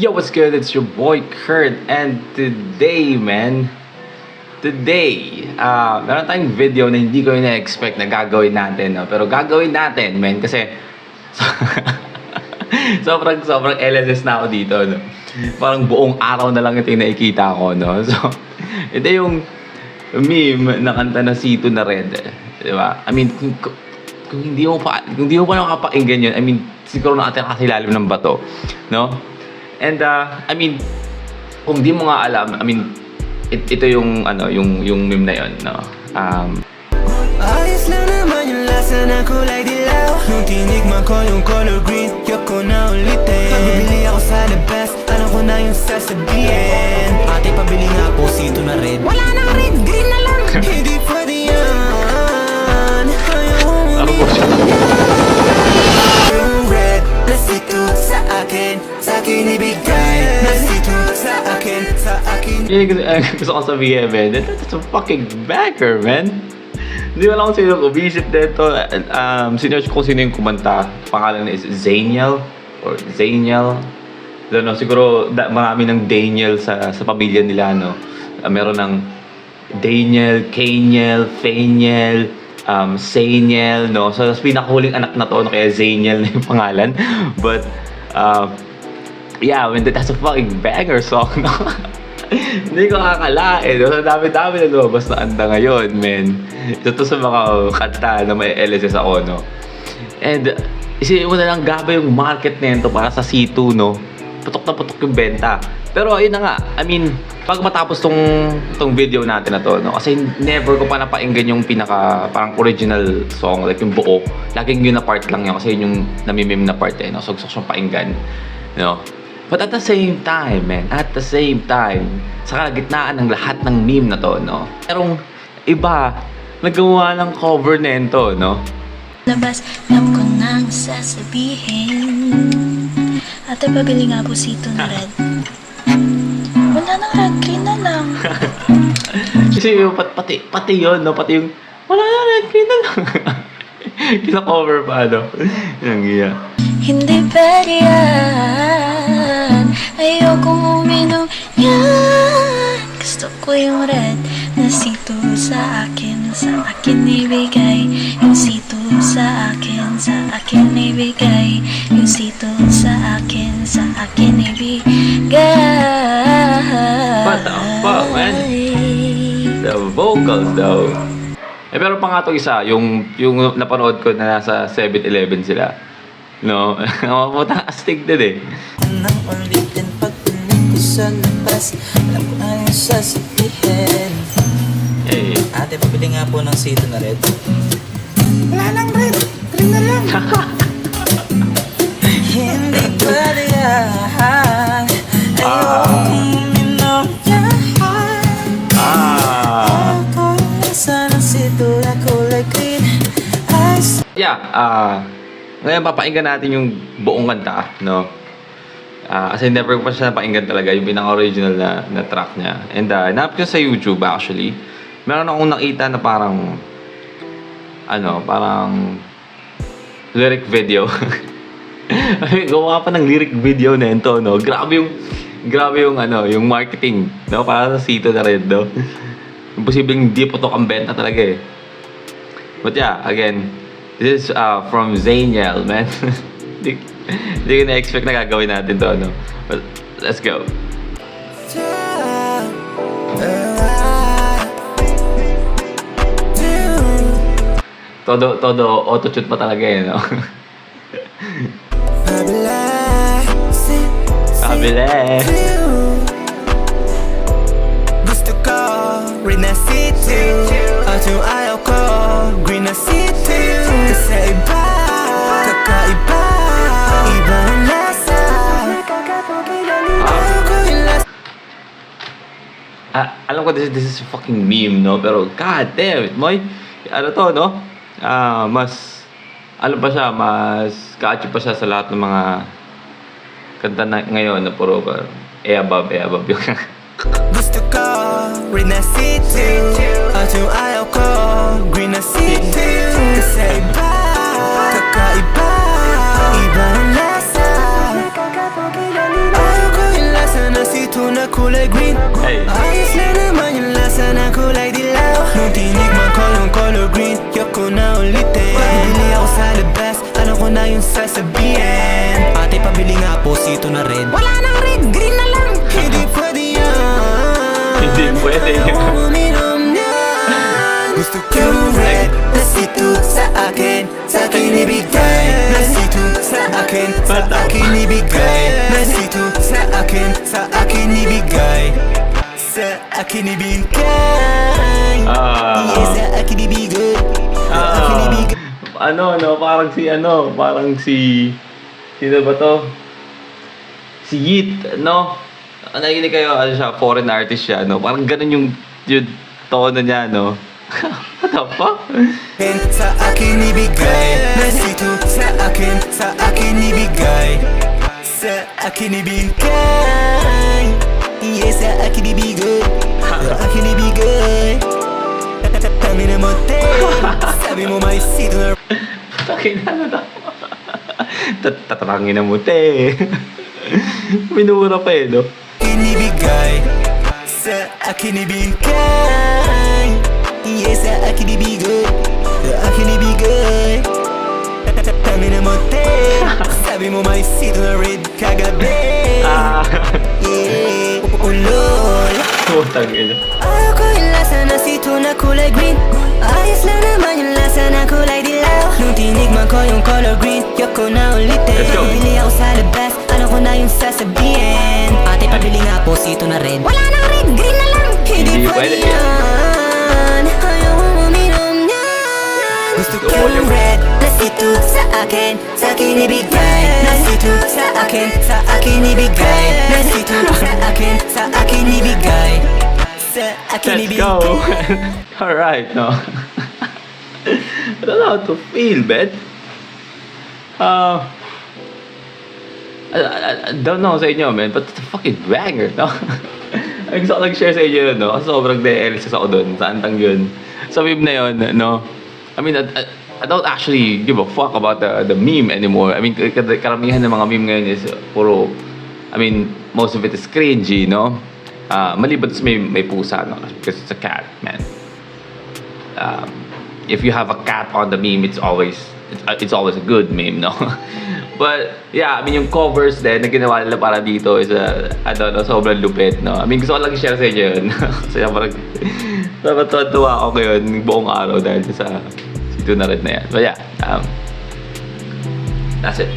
Yo, what's good? It's your boy Kurt, and today, meron tayong video na hindi ko ina-expect na gagawin natin, no? Pero gagawin natin, kasi sobrang LSS na ako dito, no? Parang buong araw na lang ito yung nakikita ko, no? So, ito yung meme na kanta na Sito na Red, di ba? I mean, kung hindi mo pa nakapakinggan yun, I mean, siguro nakatira kasi lalim ng bato, no? And I mean, kung di mo nga alam, I mean, ito yung yung meme na yon, no. Ayos lang naman yung lasa na kulay dilaw. Nung tinikman ko yung color green, yoko na ulitin. Pabili ako sa the best, alam ko na yung sasabihin. Ate, pabili nga po Sito na Red. Wala nang red, green na lang. Hindi pwede yan. Ayaw mo yung red na Sito sa akin ibigay. Na Sito sa akin Gusto ko sabihin, man, that's a fucking banger, man. Hindi wala akong sino umisip dito. Sinerch ko sino yung kumanta. Pangalan is Zaniel or Zaniel. Don't know, siguro marami ng Daniel sa pamilya nila, no. Meron ng Daniel, Kaniel, Faniel, Saniel, no. So, pinakahuling anak na to, no, kaya Zaniel na yung pangalan. But, yeah, I mean, that's a fucking banger song, no? Hindi ko kakalain. So, dami-dami na lumabas na anda ngayon, man. Ito sa mga kanta na may LSS ako, no? And, isipin mo na lang gaba yung market na ito para sa Sito, no? Putok na putok yung benta. Pero, ayun na nga. I mean, pag matapos tong video natin na to, no? Kasi never ko pa napainggan yung parang original song, like yung buo. Laging yun na part lang yun. Kasi yun yung namimim na part, eh, no? So, gusto siyang painggan, no? But at the same time, man, sa kalagitnaan ng lahat ng meme na to, no? Merong iba nagawa ng cover nito, no? Labas, alam ko nang sasabihin. Ate, pabili nga po Sito na Red. Wala nang red, green na lang. Kasi yung pati yun, no? Pati yung wala nang red, green na lang. Kina-cover pa, no? Yung iya. Hindi pwede yan. Ayokong uminom yan. Gusto ko yung red na Sito sa akin ibigay. Yung Sito sa akin ibigay. Yung Sito sa akin ibigay. What the fuck, man? The vocals, though. Pero pa nga ito isa, yung napanood ko na nasa 7-Eleven sila. No? Maputang astig din, eh. nang ulitin pagpiling ko sa labas. Alam ko ang sasabihin. Hey. Ate, pabili nga po ng Sito na Red. Wala nang red, green na lang. Hindi pwede yan. Ayokong uminom yan. Ayokong nasa ng Sito na kulay green. Yeah, ngayon papakinggan natin yung buong kanta, no? Kasi never ko pa siya napakinggan talaga, yung pinaka-original na track niya. And hanap ko sa YouTube, actually. Meron akong nakita na parang lyric video. Gawa pa ng lyric video na ito, no? Grabe yung marketing, no? Para sa Sito na Red, no? Imposibleng hindi putok ang benta talaga, eh. But yeah, again, this is from Zaniel, man. Hindi ko na-expect na gagawin natin to, no? But let's go. Todo auto-tune pa talaga, eh, no? Pabili. Gusto ko rin na Sito. At yung ayaw ko green na Sito. Kasi iba, kakaiba, iba ang lasa. Ayaw ko yung lasa. Alam ko this is fucking meme, no? Pero god damn it, Moy. To, no? Mas catchy pa siya sa lahat ng mga kanta na ngayon na puro above yung Gusto ko rin na Sito. At yung ayaw ko green na Sito. Kasi iba, kakaiba, iba ang lasa. Ayaw ko na kulay green. Hey. Ayos lang naman yung lasa na kulay dilaw. Nung tinikman ko yung color green, yoko na ulitin. Bibili ako sa labas, alam ko na yung sasabihin. Ate, pabili nga po sito na red. Wala nang red, green na lang. Hindi pwede yan. Hindi pwede yan. Ayaw uminom yan. Gusto ko yung red na sito sa akin, sa akin ibigay. Na sito sa akin, sa akin ibigay. Na sito sa akin, sa akin ibigay. Sa akin ibigay. Yeah, sa akin ibigay. Sa akin ibigay. Parang si sino ba to? Si Yeet, no? Nakikinig kayo, ano siya, foreign artist siya, no? Parang ganun yung tono niya, no? What the fuck? Sa akin ibigay. Na sito sa akin ibigay. Sa akin ibigay. Yeah, sa akin ibigay. Sa akin ibigay. Kami na mote. Sabi mo may sito na Takin na na. Tatarangin na mo, te. Minura pa eh, no? Inibigay. Sa akin ibigay. Yeah, sa akin ibigay. Sa akin ibigay. Kami na mote. Sabi mo may sito na red kagabi. Yeah, ulol. Putang ina. Ayaw ko yung lasa na sito na kulay green. Ayos lang naman yung lasa na kulay dilaw. Nung tinikman ko yung color green, yoko na ulitin. Let's go. Bibili ako sa labas, alam ko na yung sasabihin. Ate, pabili nga po sito na red. Wala nang red, green na lang. Hindi Hindi pwede pwede yan. Ayaw uminom yan. Gusto ko yung red na sito sa akin ibigay. Na sito sa akin ibigay. Na sito sa akin ibigay. Sa akin Let's ibigay. go. Alright, no? I don't know how to feel, man. I don't know sa inyo, man, but it's a fucking banger, no? Ay, gusto ko nag-share sa inyo yun, no? Kasi sobrang DLS ako dun, sa antang yun. Sa meme na yun, no? I mean, I don't actually give a fuck about the meme anymore. I mean, karamihan ng mga meme ngayon is puro, I mean, most of it is cringy, no? Maliban sa may pusa, no? Because it's a cat, man. If you have a cat on the meme, it's always a good meme, no? But yeah, I mean yung covers din na ginawa nila para dito is I don't know, sobrang lupit, no? I mean gusto ko lang i-share sa inyo yun. Kasi parang tuwa ako ngayon buong araw dahil sa sito na rin na yan. But yeah, that's it.